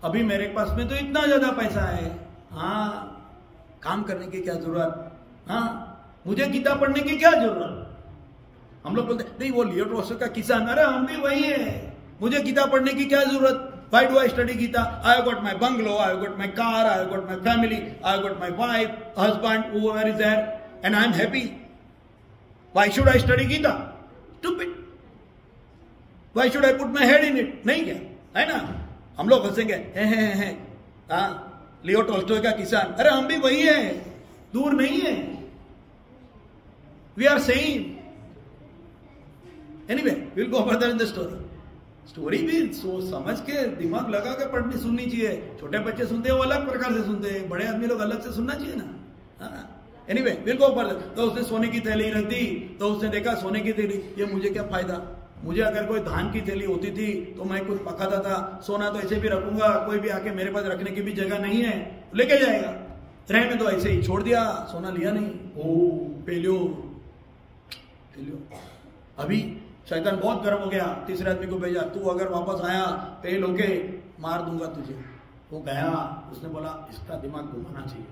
अभी मेरे पास में तो इतना ज्यादा पैसा है। हाँ, काम करने की क्या जरूरत। हाँ, मुझे गीता पढ़ने की क्या जरूरत? हम लोग बोलते नहीं वो लियो टॉल्स्टॉय का किसान, अरे हम भी वही है, मुझे गीता पढ़ने की क्या जरूरत? Why do I study Gita? I have got my bungalow, I have got my car, I have got my family, I have got my wife, husband, whoever is there, and I am happy. Why should I study Gita? Stupid. Why should I put my head in it? नहीं क्या है ना? हम लोग हंसेंगे, हाँ Leo Tolstoy का किसान, अरे हम भी वही है, दूर नहीं है. We are same. Anyway, we'll go further in the story. Story भी समझ के दिमाग लगा के पढ़नी सुननी चाहिए. छोटे बच्चे सुनते हैं वो अलग प्रकार से सुनते हैं, बड़े आदमी लोग अलग से सुनना चाहिए ना. Anyway will go further. तो उसने सोने की थैली रख दी, तो उसने देखा सोने की थैली, ये मुझे क्या फायदा, मुझे अगर कोई धान की थैली होती थी तो मैं कुछ पकाता था, सोना तो ऐसे भी रखूंगा, कोई भी आके मेरे पास रखने की भी जगह नहीं है, लेके जाएगा, रहने तो ऐसे ही छोड़ दिया, सोना लिया नहीं. ओ पेलियो. अभी शैतान बहुत गर्म हो गया, तीसरे आदमी को भेजा, तू अगर वापस आया फेल होके मार दूंगा तुझे. वो गया, उसने बोला इसका दिमाग घुमाना चाहिए.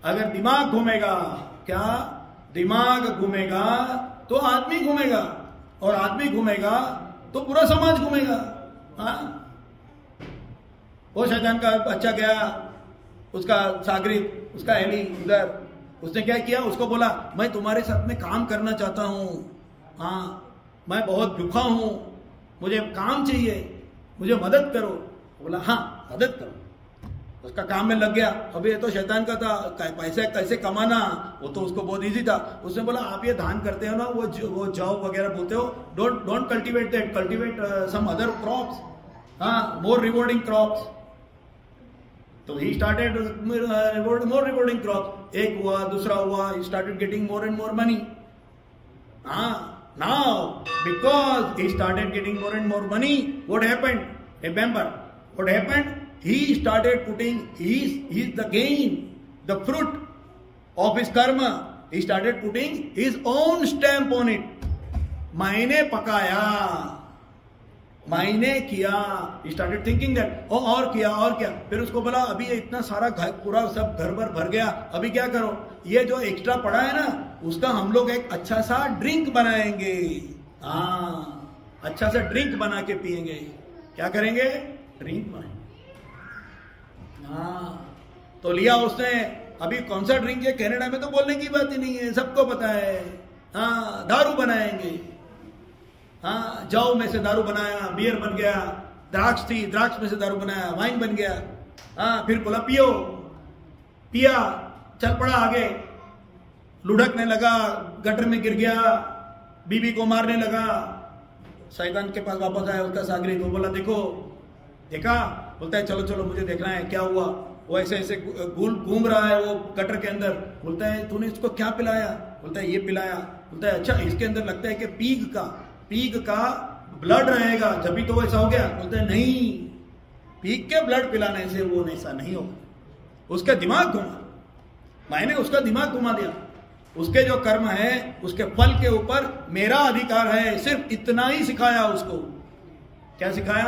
अगर दिमाग घूमेगा, क्या दिमाग घूमेगा तो आदमी घूमेगा, और आदमी घूमेगा तो पूरा समाज घूमेगा. हाँ वो शैतान का बच्चा गया, उसका सागरित, उसका एली उधर, उसने क्या किया, उसको बोला मैं तुम्हारे साथ में काम करना चाहता हूं, हाँ मैं बहुत भूखा हूं, मुझे काम चाहिए, मुझे मदद करो. बोला हाँ मदद करो. उसका काम में लग गया. अभी ये तो शैतान का था, पैसे कैसे कमाना वो तो उसको बहुत इजी था. उसने बोला आप ये धान करते हो ना, वो जौ वगैरह बोलते हो, don't cultivate that, cultivate some other crops, हाँ मोर रिवॉर्डिंग क्रॉप्स. तो he started more rewarding crops. एक हुआ, दूसरा हुआ, he started getting more and more money. हाँ now because he started getting more and more money, what happened? Remember what happened? He started putting his the gain, the fruit of his karma, he started putting his own stamp on it. मैंने पकाया, मैंने किया. he started thinking that और किया. फिर उसको बोला अभी ये इतना सारा पूरा सब घर भर गया, अभी क्या करो, ये जो एक्स्ट्रा पड़ा है ना उसका हम लोग एक अच्छा सा ड्रिंक बनाएंगे. हाँ अच्छा सा ड्रिंक बना के पिएंगे. क्या करेंगे? ड्रिंक बनाएंगे. हाँ तो लिया उसने. अभी कौन सा ड्रिंक है, कनाडा में तो बोलने की बात ही नहीं है, सबको पता है. हाँ दारू बनाएंगे. हाँ जौ में से दारू बनाया, बियर बन गया. द्राक्ष थी, द्राक्ष में से दारू बनाया, वाइन बन गया. हाँ फिर बोला पियो, पिया, चल पड़ा आगे, लुढ़कने लगा, गटर में गिर गया, बीबी को मारने लगा. शैतान के पास वापस आया उसका सागरित. वो बोला देखा, बोलता है चलो चलो मुझे देखना है क्या हुआ. वो ऐसे ऐसे घूम रहा है वो गटर के अंदर. बोलता है तूने इसको क्या पिलाया? बोलता है ये पिलाया. बोलता है अच्छा इसके अंदर लगता है कि पीग का ब्लड रहेगा, जब तो वैसा हो गया. बोलता है नहीं, पीग के ब्लड पिलाने से वो ऐसा नहीं होगा. उसका दिमाग घुमा, मैंने उसका दिमाग घुमा दिया. उसके जो कर्म है उसके फल के ऊपर मेरा अधिकार है, सिर्फ इतना ही सिखाया उसको. क्या सिखाया?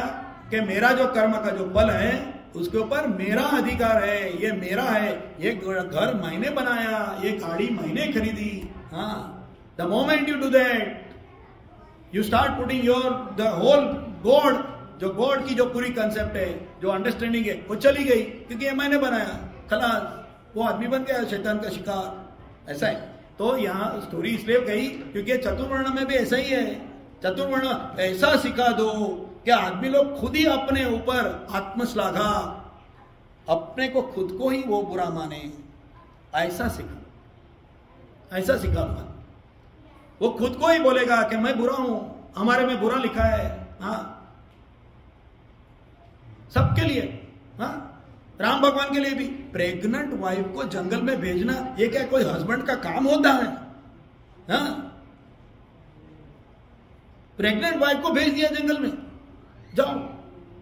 कि मेरा जो कर्म का जो फल है उसके ऊपर मेरा अधिकार है, ये मेरा है, ये घर मैंने बनाया, ये गाड़ी मैंने खरीदी. हाँ the moment you do that you start putting your the whole God, जो गॉड की जो पूरी कंसेप्ट है, जो अंडरस्टैंडिंग है, वो चली गई, क्योंकि ये मैंने बनाया. खलास, वो आदमी बन गया शैतान का शिकार. ऐसा है. तो यहाँ स्टोरी इसलिए गई क्योंकि चतुर्वर्ण में भी ऐसा ही है. चतुर्वर्ण ऐसा सिखा दो कि आदमी लोग खुद ही अपने ऊपर आत्मश्लाघा, अपने को खुद को ही वो बुरा माने. ऐसा सिखा दो. वो खुद को ही बोलेगा कि मैं बुरा हूं, हमारे में बुरा लिखा है. हाँ सबके लिए. हाँ राम भगवान के लिए भी. प्रेग्नेंट वाइफ को जंगल में भेजना ये क्या कोई हस्बैंड का काम होता है? हाँ प्रेग्नेंट वाइफ को भेज दिया जंगल में, जाओ.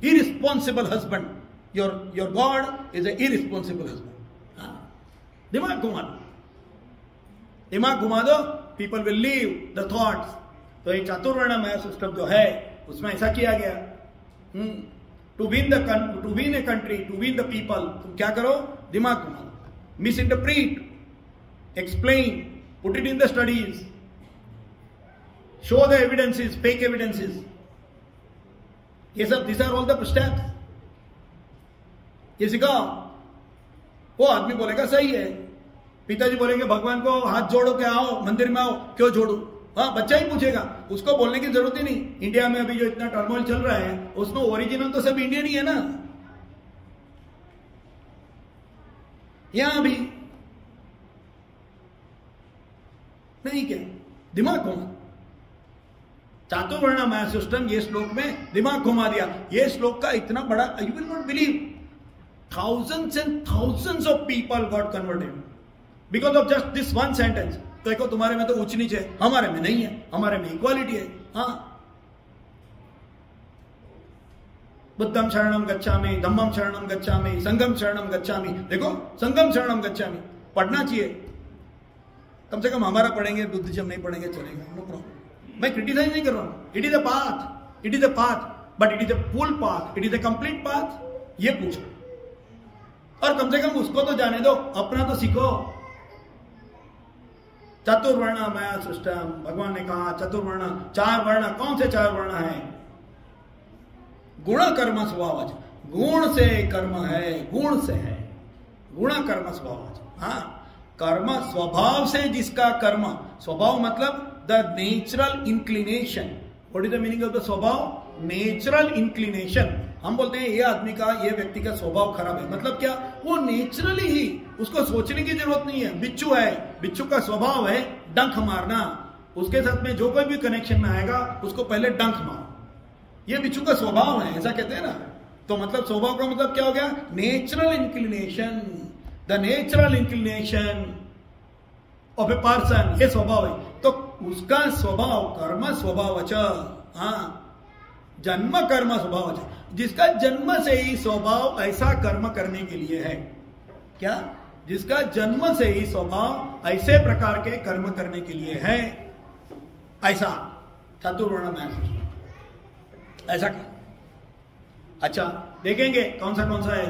Irresponsible husband. Your God is a irresponsible husband. हाँ दिमाग घुमा दो, people will leave the thoughts. तो एक चातुर्वर्ण में सिस्टम जो है उसमें ऐसा किया गया. To win a country, to win the people, तुम क्या करो? दिमाग घुमा दो, misinterpret, explain, Put it in the studies. Show the evidences, fake evidences. ये सब, these are all the steps. ये सिखाओ. वो आदमी बोलेगा सही है. पिताजी बोलेंगे भगवान को हाथ जोड़ो के आओ, मंदिर में आओ. क्यों जोड़ू? हाँ, बच्चा ही पूछेगा. उसको बोलने की जरूरत ही नहीं. इंडिया में अभी जो इतना टर्मोइल चल रहा है, उसमें ओरिजिनल तो सब इंडियन ही है ना. यहां भी नहीं. क्या दिमाग घुमा? चातुर्वर्ण माया सिस्टम, ये श्लोक में दिमाग घुमा दिया. ये श्लोक का इतना बड़ा, you will not believe, thousands and thousands of people got converted because of just this one sentence. तो देखो, तुम्हारे में तो ऊंच नीच है, हमारे में नहीं है. हमारे में इक्वालिटी है. हाँ, बुद्धम शरणम गच्छामि, धम्मम शरणम गच्छामि, संघम शरणम गच्छामि. देखो, संघम शरणम गच्छामि पढ़ना चाहिए. कम से कम हमारा पढ़ेंगे, बुद्धिज्म नहीं पढ़ेंगे चलेगा, नो प्रॉब्लम. मैं क्रिटिसाइज नहीं कर रहा हूं. It is a path, it is a path, but it is a full path, it is a complete path. ये पूछो, और कम से कम उसको तो जाने दो, अपना तो सीखो. चतुर्वर्ण माया सिस्टम, भगवान ने कहा चतुर्वर्ण, 4 वर्ण. कौन से 4 वर्ण है? गुण कर्म स्वभाव. गुण से कर्म है, गुण से है. गुण कर्म स्वभाव. हाँ, कर्म स्वभाव से जिसका कर्म. स्वभाव मतलब the natural inclination. What is the meaning of the swabhav? Natural inclination. हम बोलते हैं ये आदमी का, ये व्यक्ति का स्वभाव खराब है. मतलब क्या? वो नेचुरली ही, उसको सोचने की जरूरत नहीं है. बिच्छू है, बिच्छू का स्वभाव है डंक मारना. उसके साथ में जो कोई भी कनेक्शन में आएगा, उसको पहले डंक मारो. ये बिच्छू का स्वभाव है, ऐसा कहते हैं ना. तो मतलब स्वभाव का मतलब क्या हो गया? Natural inclination. The natural inclination of a person, ये स्वभाव है. तो उसका स्वभाव कर्म स्वभावच. हाँ, जन्म कर्म स्वभाव. जिसका जन्म से ही स्वभाव ऐसा कर्म करने के लिए है. क्या? जिसका जन्म से ही स्वभाव ऐसे प्रकार के कर्म करने के लिए है. ऐसा चतुर्वर्ण में ऐसा कर. अच्छा, देखेंगे कौन सा है.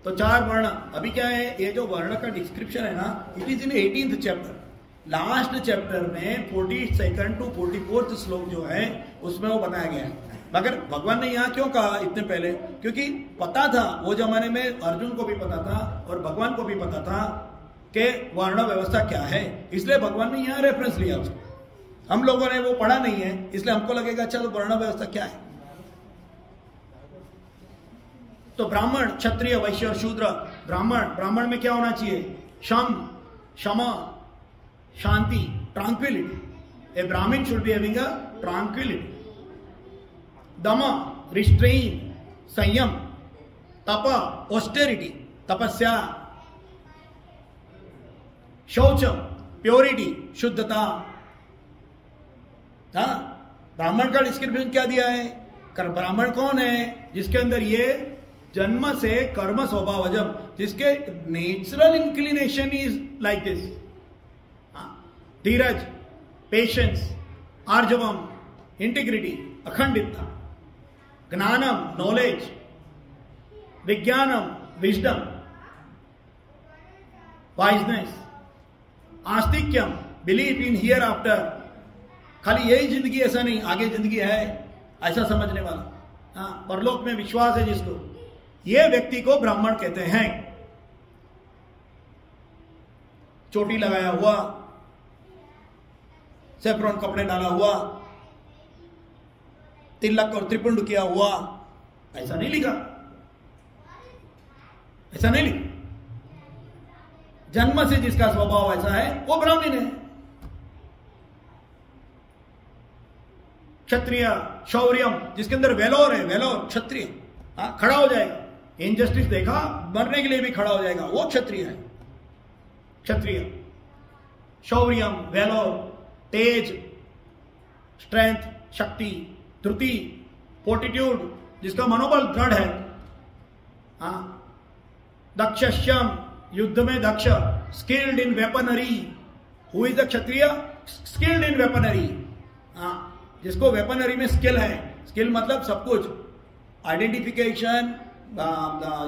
तो 4 वर्ण. अभी क्या है, ये जो वर्ण का डिस्क्रिप्शन है ना, it is in 18th chapter. Last chapter में 42nd to 44th श्लोक जो है, उसमें वो बताया गया है. मगर भगवान ने यहां क्यों कहा इतने पहले? क्योंकि पता था, वो जमाने में अर्जुन को भी पता था और भगवान को भी पता था कि वर्ण व्यवस्था क्या है. इसलिए भगवान ने यहां रेफरेंस लिया उसको. हम लोगों ने वो पढ़ा नहीं है, इसलिए हमको लगेगा अच्छा, तो वर्ण व्यवस्था क्या है. तो ब्राह्मण, क्षत्रिय, वैश्य और शूद्र. ब्राह्मण में क्या होना चाहिए? शम, क्षमा, शांति, ट्रांक्विलिटी. ए ब्राह्मण should be having a tranquillity. दम, रिस्ट्रेन, संयम. तप, ऑस्टेरिटी, तपस्या. शौच, प्योरिटी, शुद्धता. हाँ, ब्राह्मण का डिस्क्रिप्शन क्या दिया है? ब्राह्मण कौन है? जिसके अंदर ये जन्म से कर्म स्वभावजम, जिसके natural inclination is like this. धीरज, पेशेंस, आर्जवम, इंटीग्रिटी, अखंडितता. ज्ञानम, नॉलेज. विज्ञानम, विजडम, वाइजनेस. आस्तिक्यम, बिलीफ इन हियर आफ्टर. खाली यही जिंदगी, ऐसा नहीं, आगे जिंदगी है, ऐसा समझने वाला. हाँ, परलोक में विश्वास है जिसको, ये व्यक्ति को ब्राह्मण कहते हैं. चोटी लगाया हुआ, सेफ्रॉन कपड़े डाला हुआ, तिलक और त्रिपुंड किया हुआ, ऐसा नहीं लिखा. ऐसा नहीं लिखा. जन्म से जिसका स्वभाव ऐसा है वो ब्राह्मण है. क्षत्रिय, शौर्यम, जिसके अंदर वेलोर है, वेलोर क्षत्रिय. खड़ा हो जाएगा. इनजस्टिस देखा, मरने के लिए भी खड़ा हो जाएगा, वो क्षत्रिय है. क्षत्रिय. शौर्यम, वेलोर, तेज, स्ट्रेंथ, शक्ति. धृति, फोर्टिट्यूड, जिसका मनोबल दृढ़ है. दक्षश्यम, युद्ध में दक्ष. Skilled in weaponry. Who is the Kshatriya? Skilled in weaponry. जिसको वेपनरी में स्किल है. स्किल मतलब सब कुछ, identification,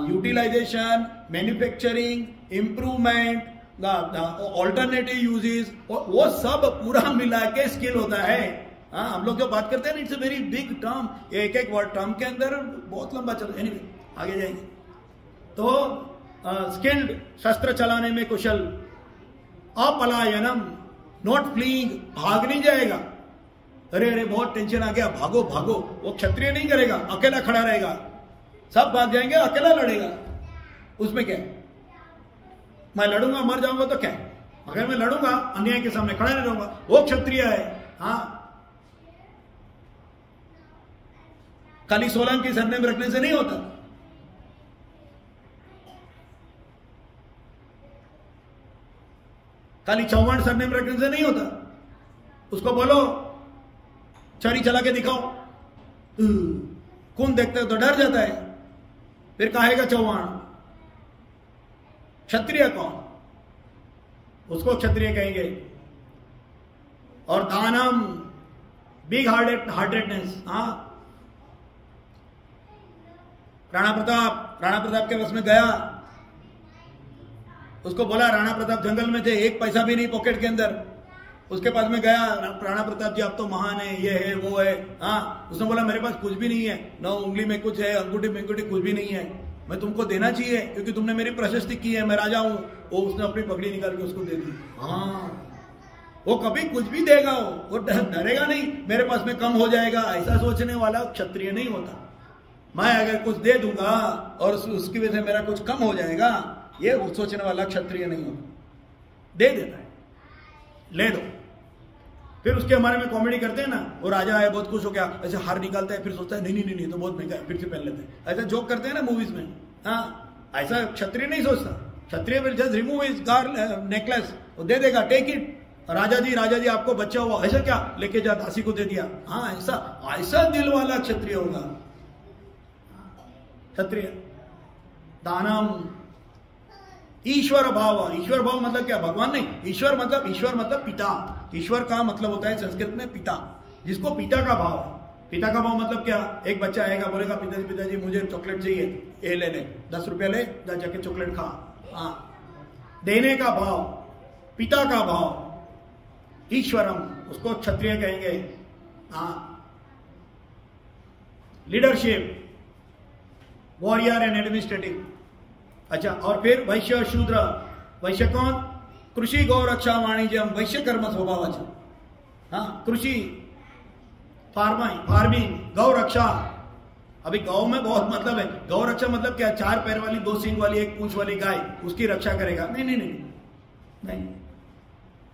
utilisation, manufacturing, improvement, alternative uses, वो सब पूरा मिला के स्किल होता है। हाँ, हम लोग जो बात करते हैं ना, it's a very big term, एक एक वर्ड टर्म के अंदर बहुत लंबा चलता है। एनीवे, आगे जाएंगे। तो स्किल्ड, शस्त्र चलाने में कुशल, अपलायनम, नॉट फ्लीइंग, भाग नहीं जाएगा। अरे अरे बहुत टेंशन आ गया, भागो भागो, वो क्षत्रिय नहीं करेगा, अकेला खड़ा रहेगा, सब भाग जाएंगे, अकेला लड़ेगा। उसमें क्या है, मैं लड़ूंगा मर जाऊंगा तो क्या है, अगर मैं लड़ूंगा अन्याय के सामने खड़ा नहीं रहूंगा, वो क्षत्रिय है। हाँ, खाली सोलंकी सरनेम रखने से नहीं होता। खाली चौहान सरनेम रखने से नहीं होता। उसको बोलो छड़ी चला के दिखाओ, कौन देखता है तो डर जाता है, फिर कहेगा चौहान। क्षत्रिय कौन, उसको क्षत्रिय कहेंगे। और दानम, बिग हार्टेडनेस। हाँ, राणा प्रताप के बस में गया, उसको बोला, राणा प्रताप जंगल में थे, एक पैसा भी नहीं पॉकेट के अंदर, उसके पास में गया, राणा प्रताप जी आप तो महान है, ये है वो है। हाँ, उसने बोला मेरे पास कुछ भी नहीं है, न उंगली में कुछ है, अंगूठी में कुछ भी नहीं है, मैं तुमको देना चाहिए क्योंकि तुमने मेरी प्रशस्ति की है, मैं राजा हूं। वो उसने अपनी पगड़ी निकाल के उसको दे दी। हाँ, वो कभी कुछ भी देगा, वो डरेगा नहीं मेरे पास में कम हो जाएगा, ऐसा सोचने वाला क्षत्रिय नहीं होता। मैं अगर कुछ दे दूंगा और उसकी वजह से मेरा कुछ कम हो जाएगा, ये सोचने वाला क्षत्रिय नहीं होता। दे देता है, ले दो। फिर उसके हमारे में कॉमेडी करते हैं ना, वो राजा है बहुत खुश हो गया, ऐसे हार निकालता है, फिर सोचता है नहीं नहीं नहीं तो बहुत महंगा है, फिर से पहन लेते हैं, ऐसा जोक करते हैं ना मूवीज में। हाँ, ऐसा क्षत्रिय नहीं सोचता। Kshatriya will just remove his necklace, वो दे देगा, टेक इट, राजा जी आपको बच्चा हुआ, ऐसा क्या, लेके जा, दासी को दे दिया। हाँ, ऐसा दिल वाला क्षत्रिय होगा क्षत्रिय। दानम, ईश्वर भाव। ईश्वर भाव मतलब क्या, भगवान नहीं, ईश्वर मतलब पिता। ईश्वर का मतलब होता है संस्कृत में पिता, जिसको पिता का भाव है। पिता का भाव मतलब क्या, एक बच्चा आएगा बोलेगा पिताजी मुझे चॉकलेट चाहिए, ये ले 10 रुपया ले, जाके चॉकलेट खा। हाँ, देने का भाव, पिता का भाव। ईश्वरम, उसको क्षत्रिय कहेंगे। हाँ, लीडरशिप, वॉरियर एंड एडमिनिस्ट्रेटिव। अच्छा, और फिर वैश्य शूद्र। वैश्य कौन, कृषि गौ रक्षा वाणिज्यम, वैश्य कर्म स्वभावाचा। हाँ, कृषि, फार्मिंग, गौ रक्षा। अभी गौ में बहुत मतलब है। गौ रक्षा मतलब क्या, 4 पैर वाली, 2 सींग वाली, 1 पूंछ वाली गाय, उसकी रक्षा करेगा। नहीं नहीं नहीं नहीं,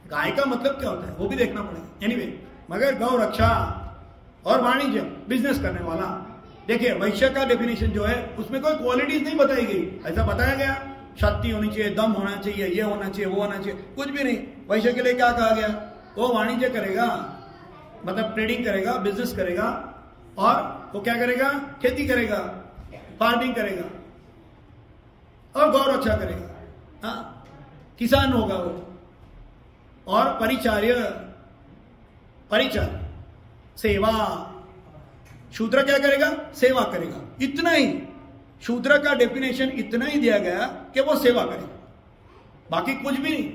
गाय का मतलब क्या होता है वो भी देखना पड़ेगा। एनीवे, मगर गौ रक्षा और वाणिज्य, बिजनेस करने वाला। देखिए, वैश्य का डेफिनेशन जो है उसमें कोई क्वालिटीज नहीं बताई गई, ऐसा बताया गया शक्ति होनी चाहिए, दम होना चाहिए, ये होना चाहिए, वो होना चाहिए, कुछ भी नहीं। वैश्य के लिए क्या कहा गया, वो वाणिज्य करेगा, मतलब ट्रेडिंग करेगा, बिजनेस करेगा, और वो क्या करेगा, खेती करेगा, फार्मिंग करेगा, और गौ रक्षा करेगा। हाँ, किसान होगा वो। और परिचार्य, सेवा। शूद्र क्या करेगा, सेवा करेगा, इतना ही। शूद्र का डेफिनेशन इतना ही दिया गया कि वो सेवा करे, बाकी कुछ भी नहीं।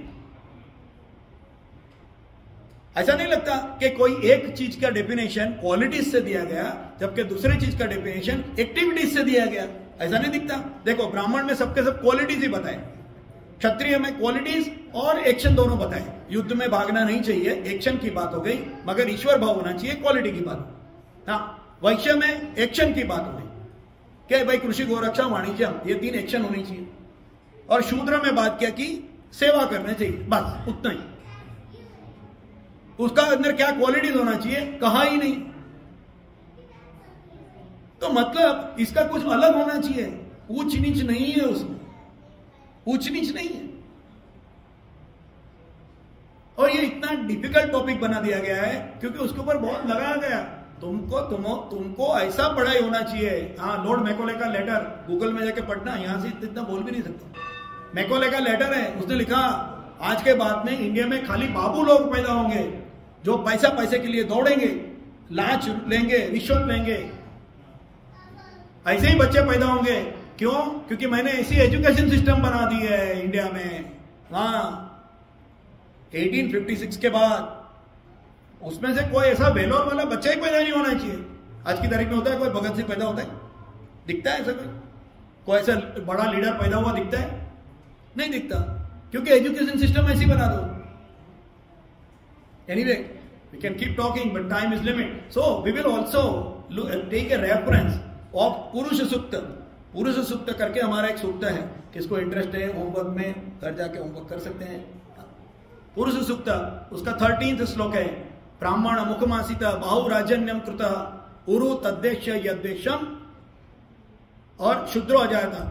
ऐसा नहीं लगता कि कोई एक चीज का डेफिनेशन क्वालिटीज से दिया गया जबकि दूसरे चीज का डेफिनेशन एक्टिविटीज से दिया गया, ऐसा नहीं दिखता। देखो, ब्राह्मण में सबके सब क्वालिटीज ही बताए, क्षत्रिय में क्वालिटीज और एक्शन दोनों बताए। युद्ध में भागना नहीं चाहिए, एक्शन की बात हो गई, मगर ईश्वर भाव होना चाहिए, क्वालिटी की बात। हाँ, वैश्य में एक्शन की बात हो गई कि भाई कृषि गौ रक्षा वाणिज्य, ये 3 एक्शन होनी चाहिए। और शूद्र में बात क्या की, सेवा करना चाहिए, बस उतना ही। उसका अंदर क्या क्वालिटीज होना चाहिए, कहा ही नहीं। तो मतलब इसका कुछ अलग होना चाहिए, ऊंच नीच नहीं है उसमें, ऊंच नीच नहीं है। और ये इतना डिफिकल्ट टॉपिक बना दिया गया है क्योंकि उसके ऊपर बहुत लगाया गया। तुमको ऐसा पढ़ाई होना चाहिए। हाँ, लॉर्ड मैकॉले का लेटर, गूगल में जाके पढ़ना, यहां से इतना बोल भी नहीं सकता। मैकॉले का लेटर है, उसने लिखा आज के बाद में इंडिया में खाली बाबू लोग पैदा होंगे जो पैसे के लिए दौड़ेंगे, लांच लेंगे, रिश्वत लेंगे, ऐसे ही बच्चे पैदा होंगे। क्यों? क्योंकि मैंने ऐसी एजुकेशन सिस्टम बना दी है इंडिया में। वहां 1856 के बाद उसमें से कोई ऐसा वेलोर वाला बच्चा ही पैदा नहीं होना चाहिए। आज की तारीख में होता है कोई भगत सिंह पैदा होता है? दिखता है ऐसा कोई ऐसा बड़ा लीडर पैदा हुआ दिखता है? नहीं दिखता, क्योंकि एजुकेशन सिस्टम ऐसी बना दो। Anyway, we can keep talking but time is limit, so we will also take a reference of पुरुष सूक्त। पुरुष सूक्त करके हमारा एक सूक्त है, किसको इंटरेस्ट है होमवर्क में घर जाके होमवर्क कर सकते हैं। पुरुष सूक्त उसका 13th श्लोक है, ब्राह्मण मुखमासित बाहुराजन्यम कृत उरु तद्देश यद्देशम और शूद्रो अजायता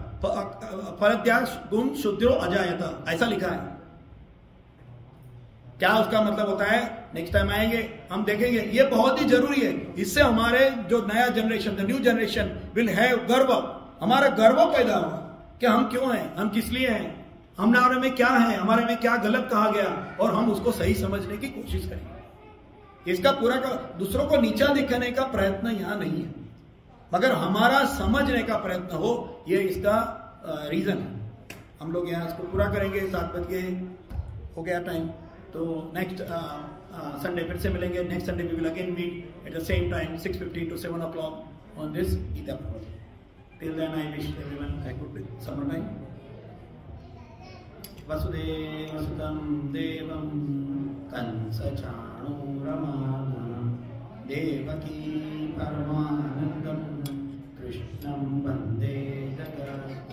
फलत्याग गुण शूद्रो अजायता, ऐसा लिखा है। क्या उसका मतलब होता है नेक्स्ट टाइम आएंगे हम देखेंगे। ये बहुत ही जरूरी है, इससे हमारे जो नया generation, the new generation will have गर्व, हमारा गर्व पैदा होगा कि हम क्यों हैं, हम किस लिए हैं, हमारे में क्या है, हमारे में क्या गलत कहा गया, और हम उसको सही समझने की कोशिश करेंगे। इसका पूरा का दूसरों को नीचा दिखाने का प्रयत्न यहां नहीं है, मगर हमारा समझने का प्रयत्न हो, ये इसका रीजन है। हम लोग यहाँ इसको पूरा करेंगे। 7 बज गए, हो गया टाइम, तो नेक्स्ट संडे फिर से मिलेंगे। Next Sunday we will again meet at the same time 6:15 to 7 o'clock on this Gita Prabhu. Till then I wish everyone a good summer time. वसुदेवसुतं देवं कंसचाणूरमाधुरं देवकी परमानन्दं कृष्णं वन्दे जगत्